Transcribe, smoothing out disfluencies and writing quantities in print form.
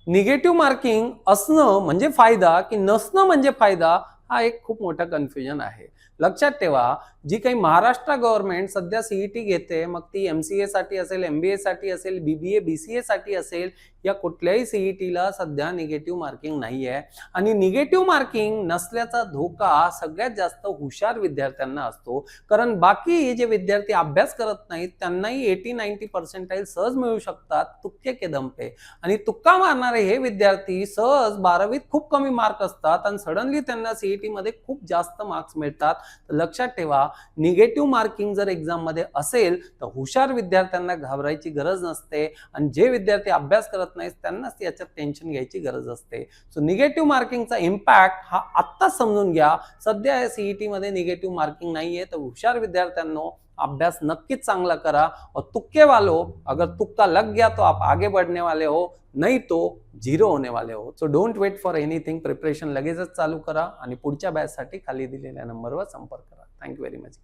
Negative marking असणं म्हणजे फायदा की नसणं म्हणजे फायदा, हा एक खूप मोठा कन्फ्युजन आहे. लक्षात ठेवा, जी काही महाराष्ट्र गव्हर्नमेंट सध्या सीईटी घेते, मग ती एमसीए साठी असेल, एमबीए साठी असेल, बीबीए बीसीए साठी असेल, या कुठल्याही सीईटीला सध्या निगेटिव्ह मार्किंग नाही आहे. आणि निगेटिव्ह मार्किंग नसल्याचा धोका सगळ्यात जास्त हुशार विद्यार्थ्यांना असतो, कारण बाकी जे विद्यार्थी अभ्यास करत नाहीत त्यांनाही 80-90% सहज मिळू शकतात, तुक्के के दम पे. आणि तुक्का मारणारे हे विद्यार्थी सहज 12वीत खूप कमी मार्क असतात आणि सडनली त्यांना सीईटी मध्ये खूप जास्त मार्क्स मिळतात. तर लक्षात ठेवा, निगेटिव्ह मार्किंग जर एक्झाम मध्ये असेल तर हुशार विद्यार्थ्यांना घाबरायची गरज नसते, आणि जे विद्यार्थी अभ्यास करत नाहीत त्यांनाच याच्यात टेन्शन घ्यायची गरज असते. सो निगेटिव्ह मार्किंगचा इम्पॅक्ट हा आत्ताच समजून घ्या. सध्या सीईटी मध्ये निगेटिव्ह मार्किंग नाहीये, तर हुशार विद्यार्थ्यांनो अभ्यास नक्कीच चांगला करा. और तुक्के वालों, अगर तुक्का लग गया तो आप आगे बढ़ने वाले हो, नहीं तो झिरो होने वाले हो. So don't wait for anything, preparation लगेचच चालू करा आणि पुढच्या बॅच साठी खाली दिलेल्या नंबरवर संपर्क करा. Thank you very much.